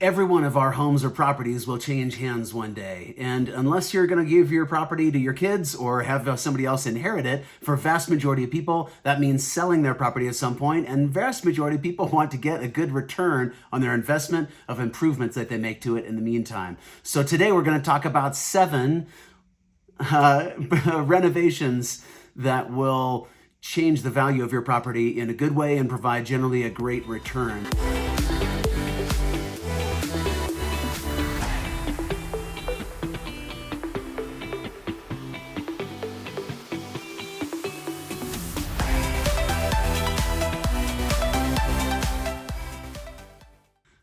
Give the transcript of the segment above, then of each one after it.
Every one of our homes or properties will change hands one day. And unless you're going to give your property to your kids or have somebody else inherit it, for vast majority of people, that means selling their property at some point. And vast majority of people want to get a good return on their investment of improvements that they make to it in the meantime. So today we're going to talk about 7 renovations that will change the value of your property in a good way and provide generally a great return.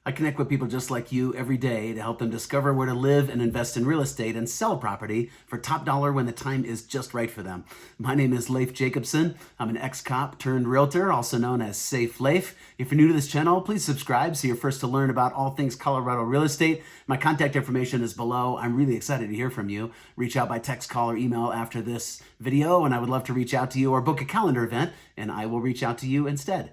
I connect with people just like you every day to help them discover where to live and invest in real estate and sell property for top dollar when the time is just right for them. My name is Leif Jacobson. I'm an ex-cop turned realtor, also known as Safe Leif. If you're new to this channel, please subscribe so you're first to learn about all things Colorado real estate. My contact information is below. I'm really excited to hear from you. Reach out by text, call, or email after this video, and I would love to reach out to you or book a calendar event, and I will reach out to you instead.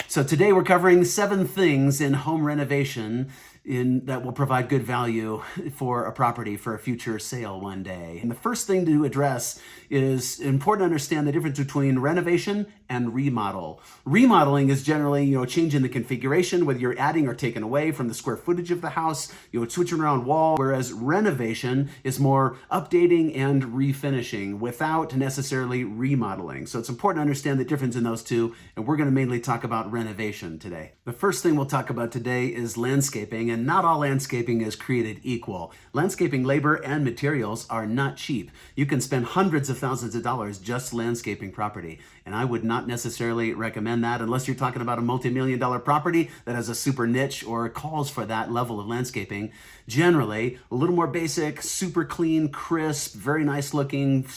So today we're covering 7 things in home renovation that will provide good value for a property for a future sale one day. And the first thing to address is important to understand the difference between renovation and remodel. Remodeling is generally, changing the configuration, whether you're adding or taking away from the square footage of the house, switching around wall, whereas renovation is more updating and refinishing without necessarily remodeling. So it's important to understand the difference in those two, and we're going to mainly talk about renovation today. The first thing we'll talk about today is landscaping, and not all landscaping is created equal. Landscaping labor and materials are not cheap. You can spend hundreds of thousands of dollars just landscaping property, and I would not necessarily recommend that unless you're talking about a multi-million-dollar property that has a super niche or calls for that level of landscaping. Generally, a little more basic, super clean, crisp, very nice looking,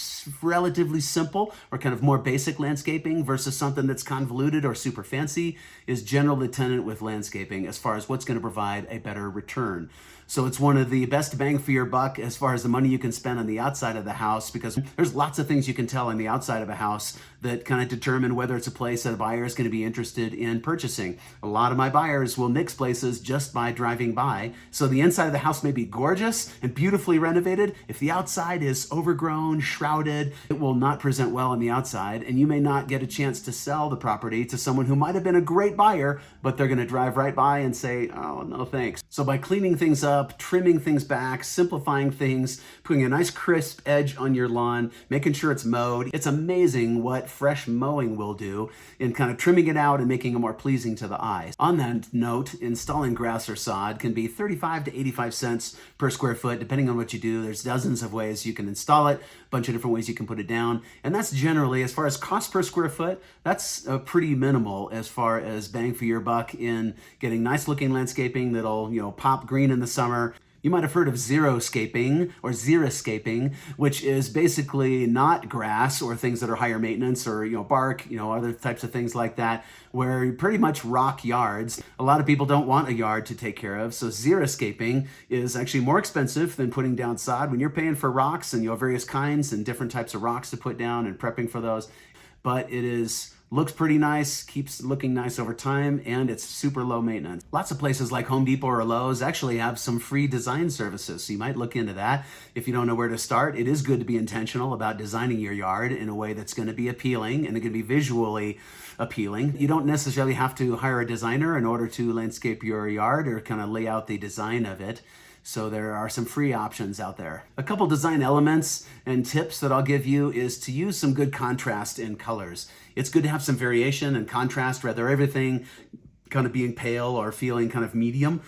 relatively simple, or kind of more basic landscaping versus something that's convoluted or super fancy is generally the tenet with landscaping as far as what's going to provide a better return. So it's one of the best bang for your buck as far as the money you can spend on the outside of the house, because there's lots of things you can tell on the outside of a house that kind of determine whether it's a place that a buyer is going to be interested in purchasing. A lot of my buyers will mix places just by driving by. So the inside of the house may be gorgeous and beautifully renovated. If the outside is overgrown, shrouded, it will not present well on the outside, and you may not get a chance to sell the property to someone who might have been a great buyer, but they're going to drive right by and say, oh, no thanks. So by cleaning things up, trimming things back, simplifying things, putting a nice crisp edge on your lawn, making sure it's mowed. It's amazing what fresh mowing will do in kind of trimming it out and making it more pleasing to the eye. On that note, installing grass or sod can be 35 to 85 cents per square foot, depending on what you do. There's dozens of ways you can install it, a bunch of different ways you can put it down. And that's generally, as far as cost per square foot, that's pretty minimal as far as bang for your buck in getting nice looking landscaping that'll, pop green in the summer. You might have heard of xeriscaping or xeriscaping, which is basically not grass or things that are higher maintenance or, bark, other types of things like that, where you pretty much rock yards. A lot of people don't want a yard to take care of. So xeriscaping is actually more expensive than putting down sod when you're paying for rocks and, various kinds and different types of rocks to put down and prepping for those. But looks pretty nice, keeps looking nice over time, and it's super low maintenance. Lots of places like Home Depot or Lowe's actually have some free design services, so you might look into that. If you don't know where to start, it is good to be intentional about designing your yard in a way that's going to be appealing and it can be visually appealing. You don't necessarily have to hire a designer in order to landscape your yard or kind of lay out the design of it. So there are some free options out there. A couple design elements and tips that I'll give you is to use some good contrast in colors. It's good to have some variation and contrast, rather everything kind of being pale or feeling kind of medium.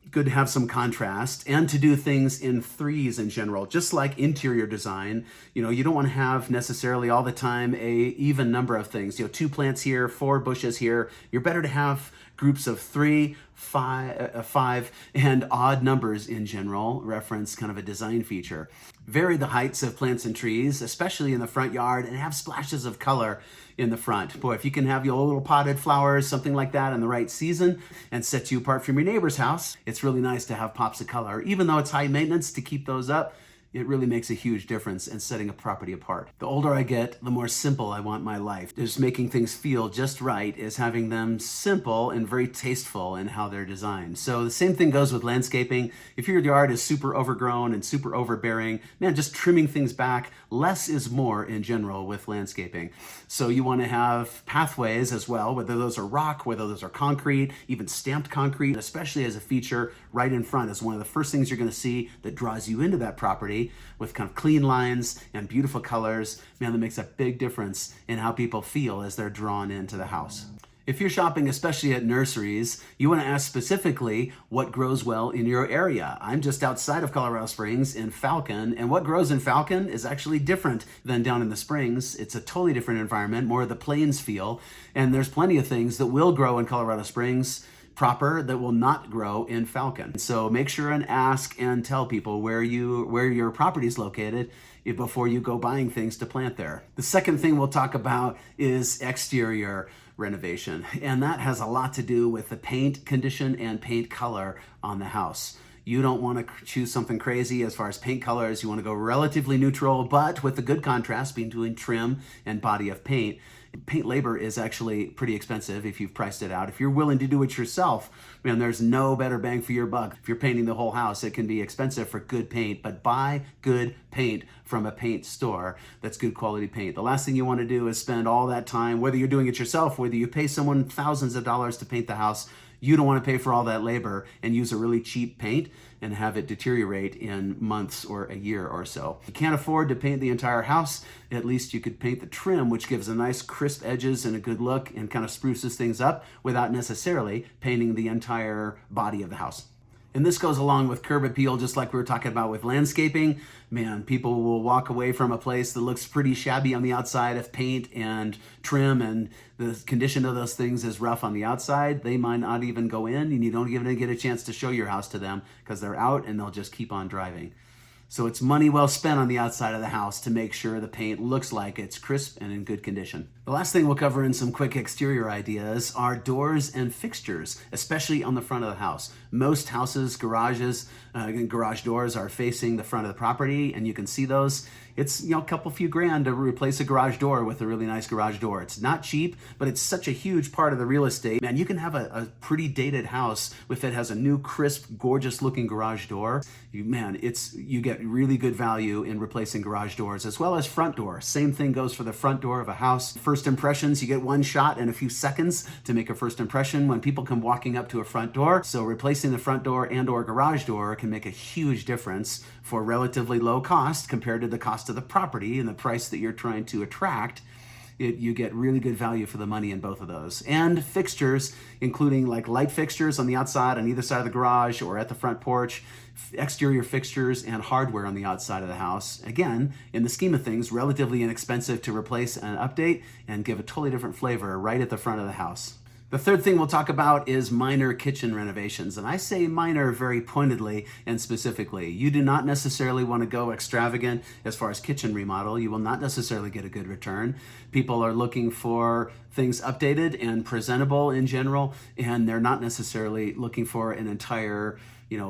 Good to have some contrast and to do things in threes in general, just like interior design. You don't want to have necessarily all the time a even number of things. 2 plants here, 4 bushes here. You're better to have groups of 3, 5, and odd numbers in general, reference kind of a design feature. Vary the heights of plants and trees, especially in the front yard, and have splashes of color in the front. Boy, if you can have your little potted flowers, something like that in the right season and set you apart from your neighbor's house, it's really nice to have pops of color. Even though it's high maintenance to keep those up, it really makes a huge difference in setting a property apart. The older I get, the more simple I want my life. Just making things feel just right is having them simple and very tasteful in how they're designed. So the same thing goes with landscaping. If your yard is super overgrown and super overbearing, man, just trimming things back, less is more in general with landscaping. So you want to have pathways as well, whether those are rock, whether those are concrete, even stamped concrete, especially as a feature right in front is one of the first things you're going to see that draws you into that property with kind of clean lines and beautiful colors. Man, that makes a big difference in how people feel as they're drawn into the house. If you're shopping, especially at nurseries, you want to ask specifically what grows well in your area. I'm just outside of Colorado Springs in Falcon, and what grows in Falcon is actually different than down in the Springs. It's a totally different environment, more of the plains feel, and there's plenty of things that will grow in Colorado Springs proper that will not grow in Falcon. So make sure and ask and tell people where your property is located before you go buying things to plant there. The second thing we'll talk about is exterior renovation, and that has a lot to do with the paint condition and paint color on the house. You don't want to choose something crazy as far as paint colors. You want to go relatively neutral, but with a good contrast between trim and body of paint. Paint labor is actually pretty expensive if you've priced it out. If you're willing to do it yourself, man, there's no better bang for your buck. If you're painting the whole house, it can be expensive for good paint, but buy good paint from a paint store that's good quality paint. The last thing you want to do is spend all that time, whether you're doing it yourself, whether you pay someone thousands of dollars to paint the house, you don't want to pay for all that labor and use a really cheap paint and have it deteriorate in months or a year or so. If you can't afford to paint the entire house, at least you could paint the trim, which gives a nice crisp edges and a good look and kind of spruces things up without necessarily painting the entire body of the house. And this goes along with curb appeal, just like we were talking about with landscaping. Man, people will walk away from a place that looks pretty shabby on the outside if paint and trim and the condition of those things is rough on the outside. They might not even go in, and you don't even get a chance to show your house to them because they're out and they'll just keep on driving. So it's money well spent on the outside of the house to make sure the paint looks like it's crisp and in good condition. The last thing we'll cover in some quick exterior ideas are doors and fixtures, especially on the front of the house. Most houses, garages, garage doors are facing the front of the property, and you can see those. It's a couple few grand to replace a garage door with a really nice garage door. It's not cheap, but it's such a huge part of the real estate. Man, you can have a pretty dated house if it has a new, crisp, gorgeous looking garage door. You get really good value in replacing garage doors as well as front door. Same thing goes for the front door of a house. First impressions, you get one shot in a few seconds to make a first impression when people come walking up to a front door. So replacing the front door and or garage door can make a huge difference for relatively low cost compared to the cost of the property and the price that you're trying to attract. You get really good value for the money in both of those. And fixtures, including like light fixtures on the outside, on either side of the garage or at the front porch, exterior fixtures and hardware on the outside of the house. Again, in the scheme of things, relatively inexpensive to replace and update and give a totally different flavor right at the front of the house. The third thing we'll talk about is minor kitchen renovations. And I say minor very pointedly and specifically. You do not necessarily want to go extravagant as far as kitchen remodel. You will not necessarily get a good return. People are looking for things updated and presentable in general, and they're not necessarily looking for an entire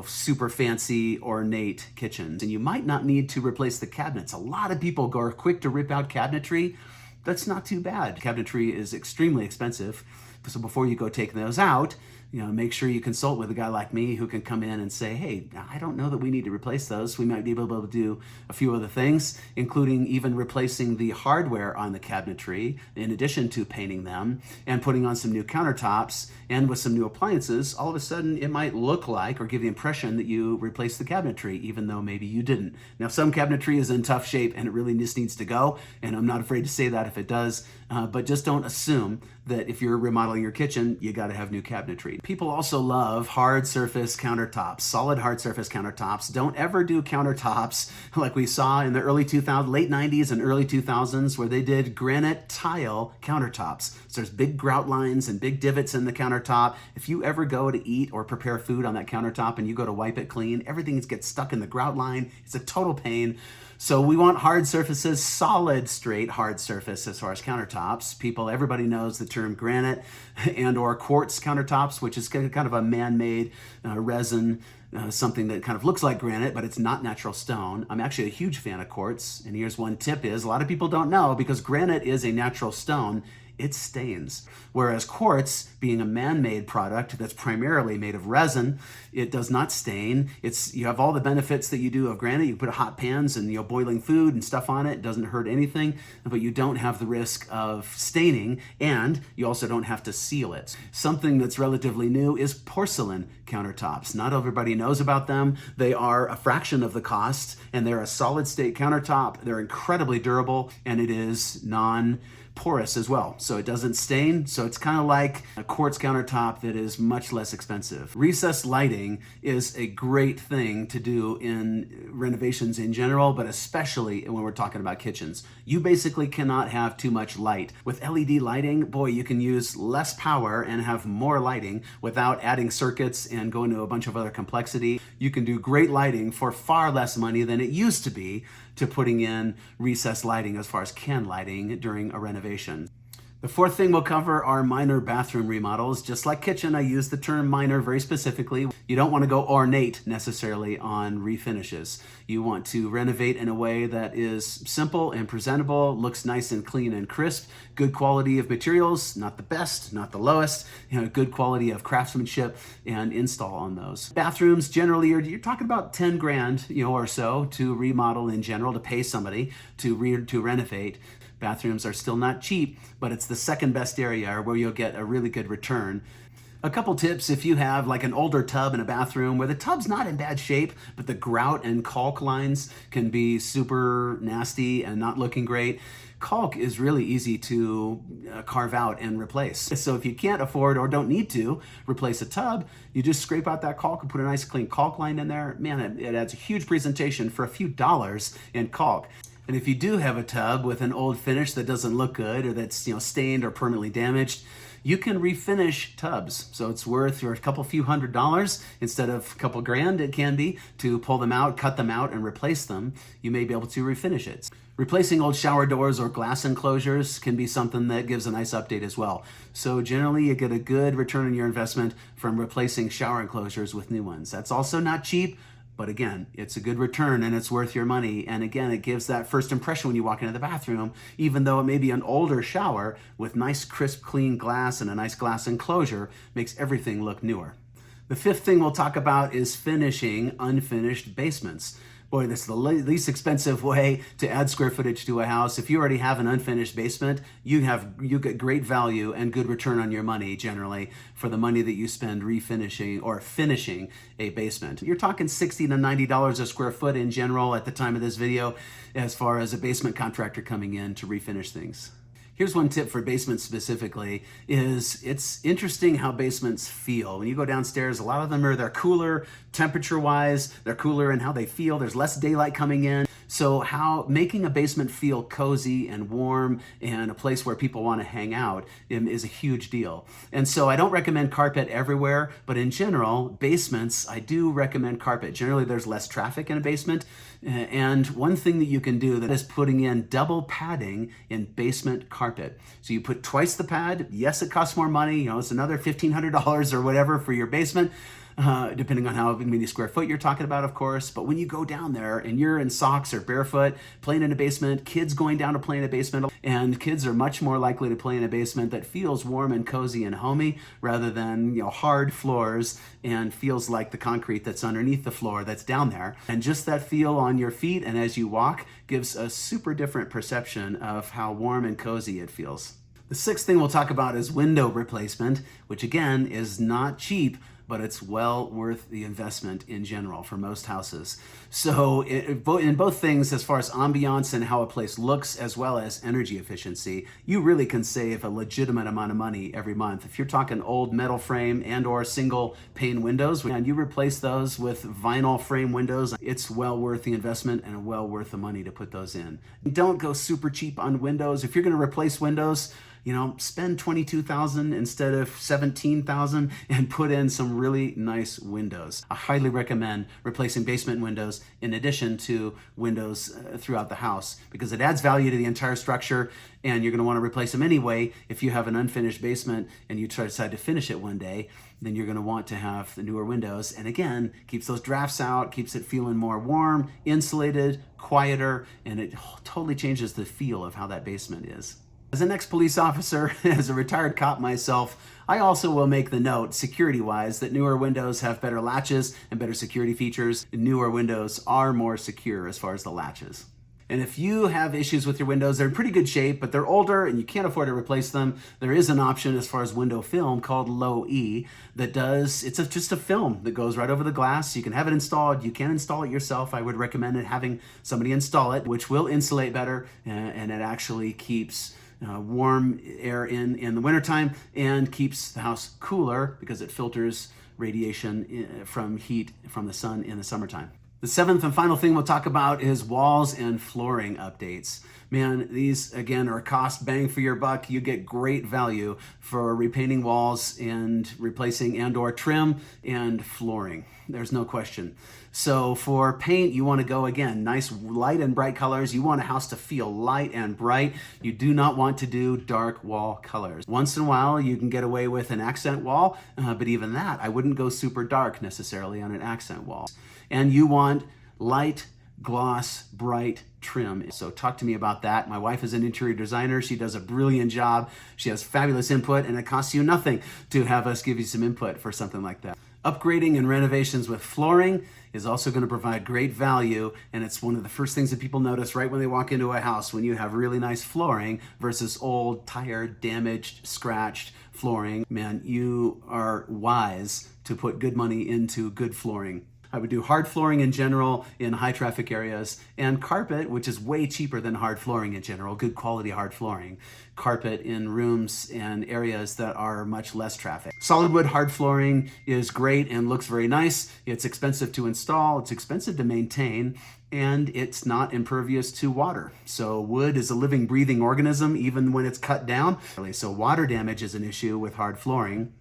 super fancy, ornate kitchen. And you might not need to replace the cabinets. A lot of people are quick to rip out cabinetry. That's not too bad. Cabinetry is extremely expensive. So before you go take those out, make sure you consult with a guy like me who can come in and say, hey, I don't know that we need to replace those. We might be able to do a few other things, including even replacing the hardware on the cabinetry, in addition to painting them and putting on some new countertops and with some new appliances. All of a sudden, it might look like or give the impression that you replaced the cabinetry, even though maybe you didn't. Now, some cabinetry is in tough shape and it really just needs to go, and I'm not afraid to say that if it does, but just don't assume that if you're remodeling your kitchen, you got to have new cabinetry. People also love hard surface countertops, solid hard surface countertops. Don't ever do countertops like we saw in the early 2000s, late 90s and early 2000s, where they did granite tile countertops. So there's big grout lines and big divots in the countertop. If you ever go to eat or prepare food on that countertop and you go to wipe it clean, everything gets stuck in the grout line. It's a total pain. So we want hard surfaces, solid, straight, hard surface as far as countertops. Everybody knows the term granite and or quartz countertops, which is kind of a man-made resin, something that kind of looks like granite, but it's not natural stone. I'm actually a huge fan of quartz, and here's one tip is, a lot of people don't know, because granite is a natural stone, it stains. Whereas quartz, being a man-made product that's primarily made of resin, it does not stain. You have all the benefits that you do of granite. You put hot pans and boiling food and stuff on it. It doesn't hurt anything, but you don't have the risk of staining, and you also don't have to seal it. Something that's relatively new is porcelain countertops. Not everybody knows about them. They are a fraction of the cost, and they're a solid state countertop. They're incredibly durable, and it is non-porous as well. So it doesn't stain. So it's kind of like a quartz countertop that is much less expensive. Recessed lighting is a great thing to do in renovations in general, but especially when we're talking about kitchens. You basically cannot have too much light. With LED lighting, boy, you can use less power and have more lighting without adding circuits and going to a bunch of other complexity. You can do great lighting for far less money than it used to be to putting in recessed lighting as far as can lighting during a renovation. The fourth thing we'll cover are minor bathroom remodels. Just like kitchen, I use the term minor very specifically. You don't want to go ornate necessarily on refinishes. You want to renovate in a way that is simple and presentable, looks nice and clean and crisp, good quality of materials, not the best, not the lowest, good quality of craftsmanship and install on those. Bathrooms, generally, you're talking about 10 grand, or so to remodel in general, to pay somebody to renovate. Bathrooms are still not cheap, but it's the second best area where you'll get a really good return. A couple tips if you have like an older tub in a bathroom where the tub's not in bad shape, but the grout and caulk lines can be super nasty and not looking great. Caulk is really easy to carve out and replace. So if you can't afford or don't need to replace a tub, you just scrape out that caulk and put a nice clean caulk line in there. Man, it adds a huge presentation for a few dollars in caulk. And if you do have a tub with an old finish that doesn't look good, or that's stained or permanently damaged, you can refinish tubs. So it's worth a couple few $100 instead of a couple grand, it can be, to pull them out, cut them out, and replace them. You may be able to refinish it. Replacing old shower doors or glass enclosures can be something that gives a nice update as well. So generally you get a good return on your investment from replacing shower enclosures with new ones. That's also not cheap, but again, it's a good return and it's worth your money. And again, it gives that first impression when you walk into the bathroom, even though it may be an older shower with nice, crisp, clean glass and a nice glass enclosure, makes everything look newer. The fifth thing we'll talk about is finishing unfinished basements. Boy, this is the least expensive way to add square footage to a house. If you already have an unfinished basement, you get great value and good return on your money generally for the money that you spend refinishing or finishing a basement. You're talking $60 to $90 a square foot in general at the time of this video as far as a basement contractor coming in to refinish things. Here's one tip for basements specifically, is it's interesting how basements feel. When you go downstairs, a lot of them they're cooler temperature-wise, they're cooler in how they feel, there's less daylight coming in. So making a basement feel cozy and warm and a place where people want to hang out is a huge deal. And so I don't recommend carpet everywhere, but in general, basements, I do recommend carpet. Generally, there's less traffic in a basement. And one thing that you can do that is putting in double padding in basement carpet. So you put twice the pad. Yes, it costs more money. It's another $1,500 or whatever for your basement. Depending on how many square foot you're talking about, of course. But when you go down there and you're in socks or barefoot, playing in a basement, kids going down to play in a basement, and kids are much more likely to play in a basement that feels warm and cozy and homey rather than hard floors and feels like the concrete that's underneath the floor that's down there. And just that feel on your feet and as you walk gives a super different perception of how warm and cozy it feels. The sixth thing we'll talk about is window replacement, which again is not cheap, but it's well worth the investment in general for most houses. So in both things, as far as ambiance and how a place looks, as well as energy efficiency, you really can save a legitimate amount of money every month. If you're talking old metal frame and or single pane windows, and you replace those with vinyl frame windows, it's well worth the investment and well worth the money to put those in. Don't go super cheap on windows. If you're gonna replace windows, spend $22,000 instead of $17,000 and put in some really nice windows. I highly recommend replacing basement windows in addition to windows throughout the house, because it adds value to the entire structure, and you're going to want to replace them anyway. If you have an unfinished basement and you decide to finish it one day, then you're going to want to have the newer windows. And again, keeps those drafts out, keeps it feeling more warm, insulated, quieter, and it totally changes the feel of how that basement is. As an ex-police officer, as a retired cop myself, I also will make the note, security-wise, that newer windows have better latches and better security features. Newer windows are more secure as far as the latches. And if you have issues with your windows, they're in pretty good shape, but they're older and you can't afford to replace them, there is an option as far as window film called Low E that does, just a film that goes right over the glass. You can have it installed. You can install it yourself. I would recommend having somebody install it, which will insulate better, and it actually keeps warm air in the wintertime and keeps the house cooler because it filters radiation from heat from the sun in the summertime. The seventh and final thing we'll talk about is walls and flooring updates. Man, these again are a cost bang for your buck. You get great value for repainting walls and replacing and/or trim and flooring. There's no question. So for paint, you want to go again, nice light and bright colors. You want a house to feel light and bright. You do not want to do dark wall colors. Once in a while, you can get away with an accent wall, but even that, I wouldn't go super dark necessarily on an accent wall. And you want light, gloss, bright trim. So talk to me about that. My wife is an interior designer. She does a brilliant job. She has fabulous input, and it costs you nothing to have us give you some input for something like that. Upgrading and renovations with flooring is also going to provide great value, and it's one of the first things that people notice right when they walk into a house, when you have really nice flooring versus old, tired, damaged, scratched flooring. Man, you are wise to put good money into good flooring. I would do hard flooring in general in high traffic areas, and carpet, which is way cheaper than hard flooring in general, good quality hard flooring. Carpet in rooms and areas that are much less traffic. Solid wood hard flooring is great and looks very nice. It's expensive to install, it's expensive to maintain, and it's not impervious to water. So wood is a living, breathing organism even when it's cut down. So water damage is an issue with hard flooring.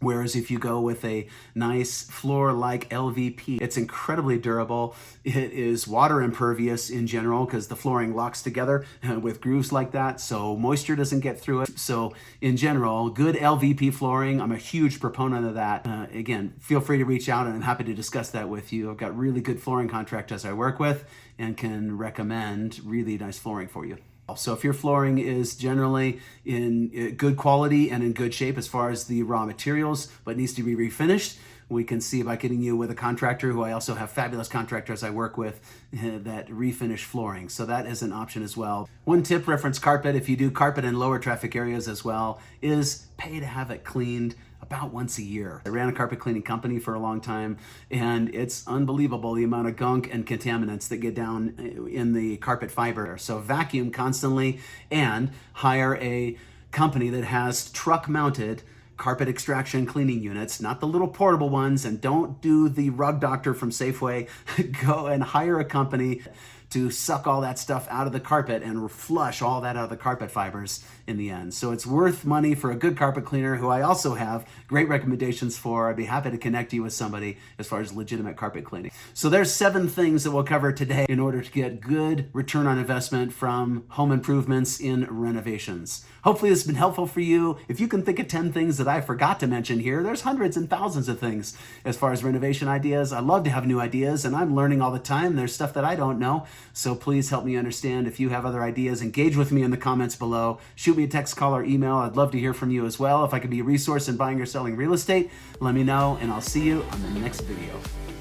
Whereas if you go with a nice floor like LVP, it's incredibly durable. It is water impervious in general because the flooring locks together with grooves like that, so moisture doesn't get through it. So in general, good LVP flooring, I'm a huge proponent of that. Again, feel free to reach out and I'm happy to discuss that with you. I've got really good flooring contractors I work with and can recommend really nice flooring for you. So if your flooring is generally in good quality and in good shape as far as the raw materials, but needs to be refinished, we can see about getting you with a contractor who I also have fabulous contractors I work with that refinish flooring. So that is an option as well. One tip, reference carpet, if you do carpet in lower traffic areas as well, is pay to have it cleaned about once a year. I ran a carpet cleaning company for a long time, and it's unbelievable the amount of gunk and contaminants that get down in the carpet fiber. So vacuum constantly and hire a company that has truck-mounted carpet extraction cleaning units, not the little portable ones, and don't do the Rug Doctor from Safeway. Go and hire a company to suck all that stuff out of the carpet and flush all that out of the carpet fibers in the end. So it's worth money for a good carpet cleaner who I also have great recommendations for. I'd be happy to connect you with somebody as far as legitimate carpet cleaning. So there's 7 things that we'll cover today in order to get good return on investment from home improvements in renovations. Hopefully this has been helpful for you. If you can think of 10 things that I forgot to mention here, there's hundreds and thousands of things as far as renovation ideas. I love to have new ideas, and I'm learning all the time. There's stuff that I don't know. So please help me understand. If you have other ideas, engage with me in the comments below. Shoot me a text, call, or email. I'd love to hear from you as well. If I could be a resource in buying or selling real estate, let me know, and I'll see you on the next video.